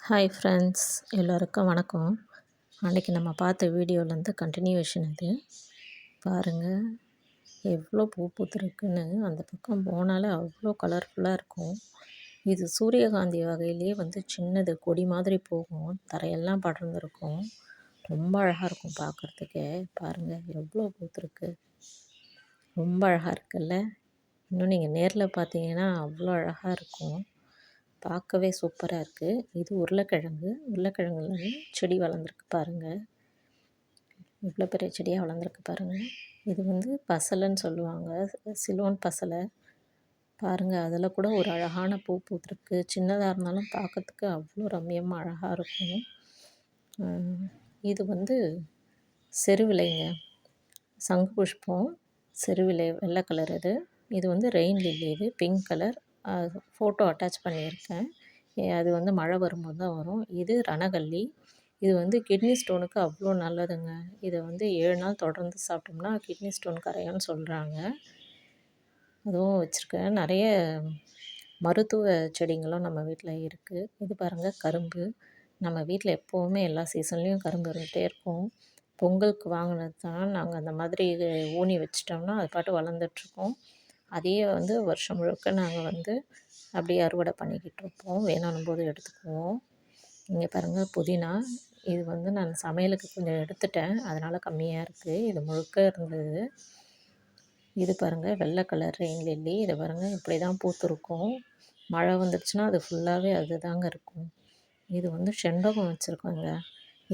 Hi friends, எல்லோருக்கும் வணக்கம். அன்றைக்கி நம்ம பார்த்த வீடியோலேருந்து கண்டினியூவேஷன் இது. பாருங்கள் எவ்வளோ பூ பூத்துருக்குன்னு. அந்த பக்கம் போனாலே அவ்வளோ கலர்ஃபுல்லாக இருக்கும். இது சூரியகாந்தி வகையிலே சின்னது கொடி மாதிரி போகும், தரையெல்லாம் படர்ந்துருக்கும். ரொம்ப அழகாக இருக்கும் பார்க்குறதுக்கே. பாருங்கள் எவ்வளோ பூத்துருக்கு, ரொம்ப அழகாக இருக்குல்ல. இன்னும் நீங்கள் நேரில் பார்த்தீங்கன்னா அவ்வளோ அழகாக இருக்கும், பார்க்கவே சூப்பராக இருக்குது. இது உருளைக்கிழங்குல செடி வளர்ந்துருக்கு பாருங்கள். இவ்வளோ பெரிய செடியாக வளர்ந்துருக்கு பாருங்கள். இது பசலைன்னு சொல்லுவாங்க, சிலோன் பசலை. பாருங்கள், அதில் கூட ஒரு அழகான பூ பூத்துருக்கு. சின்னதாக இருந்தாலும் பார்க்கறதுக்கு அவ்வளோ ரம்மியமாக அழகாக இருக்கும். இது செருவிலைங்க, சங்கு புஷ்பம், செருவிலை, வெள்ளை கலர். இது ரெயின் லில்லி. இது பிங்க் கலர். ஃபோட்டோ அட்டாச் பண்ணியிருக்கேன். அது மழை வரும்போது தான் வரும். இது ரணகல்லி. இது கிட்னி ஸ்டோனுக்கு அவ்வளோ நல்லதுங்க. இதை 7 நாள் தொடர்ந்து சாப்பிட்டோம்னா கிட்னி ஸ்டோன் கரையும்னு சொல்கிறாங்க. அதுவும் வச்சுருக்கேன். நிறைய மருத்துவ செடிங்களும் நம்ம வீட்டில் இருக்குது. இது பாருங்கள், கரும்பு. நம்ம வீட்டில் எப்போவுமே எல்லா சீசன்லேயும் கரும்பு இருந்துகிட்டே இருக்கும். பொங்கலுக்கு வாங்கினது தான். நாங்கள் அந்த மாதிரி ஊனி வச்சிட்டோம்னா அது பாட்டு வளர்ந்துட்டுருக்கோம். அதையே வருஷம் முழுக்க நாங்கள் அப்படியே அறுவடை பண்ணிக்கிட்டு இருப்போம். வேணும்னும் போது எடுத்துக்குவோம். இங்கே பாருங்கள், புதினா. இது நான் சமையலுக்கு கொஞ்சம் எடுத்துட்டேன், அதனால் கம்மியாக இருக்குது. இது முழுக்க இருந்தது. இது பாருங்கள், வெள்ளை கலர் ரெயின் லில்லி. இதை பாருங்கள், இப்படி தான் பூத்துருக்கும். மழை வந்துடுச்சுன்னா அது ஃபுல்லாகவே அது தாங்க இருக்கும். இது செண்பகம் வச்சுருக்கோங்க.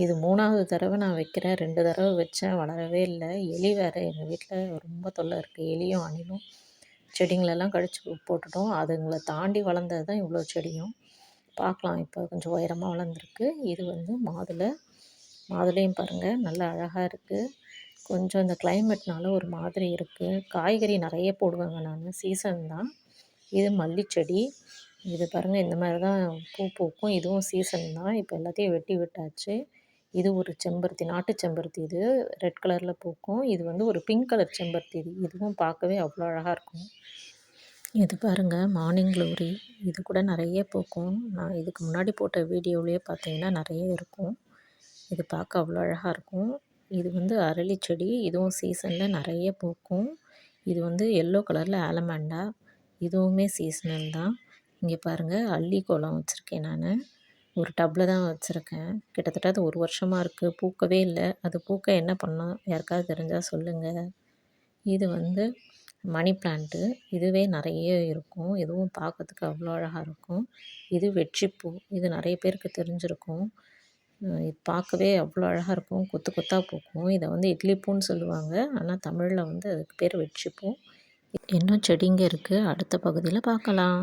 இது 3வது தடவை நான் வைக்கிறேன். 2 தடவை வச்சேன், வளரவே இல்லை. எலி வேறு எங்கள் வீட்டில் ரொம்ப தொல்லை இருக்குது. எலியும் அணிலும் செடிங்களெல்லாம் கழித்து போட்டுட்டோம். அதுங்களை தாண்டி வளர்ந்தது தான் இவ்வளோ செடியும். பார்க்கலாம், இப்போ கொஞ்சம் உயரமாக வளர்ந்துருக்கு. இது மாதுளையும் பாருங்கள், நல்லா அழகாக இருக்குது. கொஞ்சம் இந்த கிளைமேட்னால ஒரு மாதிரி இருக்குது. காய்கறி நிறைய போடுவேங்க நான், சீசன் தான். இது மல்லிச்செடி. இது பாருங்கள், இந்த மாதிரி தான் பூ பூக்கும். இதுவும் சீசன் தான். இப்போ எல்லாத்தையும் வெட்டி விட்டாச்சு. இது ஒரு செம்பருத்தி, நாட்டு செம்பருத்தி. இது ரெட் கலரில் பூக்கும். இது ஒரு பிங்க் கலர் செம்பருத்தி. இதுவும் பார்க்கவே அவ்வளோ அழகாக இருக்கும். இது பாருங்கள், மார்னிங் க்ளோரி. இது கூட நிறைய பூக்கும். நான் இதுக்கு முன்னாடி போட்ட வீடியோவிலேயே பார்த்தீங்கன்னா நிறைய இருக்கும். இது பார்க்க அவ்வளோ அழகாக இருக்கும். இது அரளி செடி. இதுவும் சீசனில் நிறைய பூக்கும். இது எல்லோ கலரில் ஆலமண்டா. இதுவுமே சீசனல் தான். இங்கே பாருங்கள், அல்லி கோலம் வச்சுருக்கேன் நான். ஒரு டப்பில் தான் வச்சுருக்கேன். கிட்டத்தட்ட அது 1 வருஷமாக இருக்குது, பூக்கவே இல்லை. அது பூக்க என்ன பண்ணோம், யாருக்காவது தெரிஞ்சால் சொல்லுங்கள். இது மணி பிளான்ட்டு. இதுவே நிறைய இருக்கும். இதுவும் பார்க்கறதுக்கு அவ்வளோ அழகாக இருக்கும். இது வெற்றிப்பூ. இது நிறைய பேருக்கு தெரிஞ்சிருக்கும். இது பார்க்கவே அவ்வளோ அழகாக இருக்கும். கொத்து கொத்தாக பூக்கும். இதை இட்லி பூன்னு சொல்லுவாங்க, ஆனால் தமிழில் அதுக்கு பேர் வெற்றிப்பூ. இன்னும் செடிங்க இருக்குது. அடுத்த பகுதியில் பார்க்கலாம்.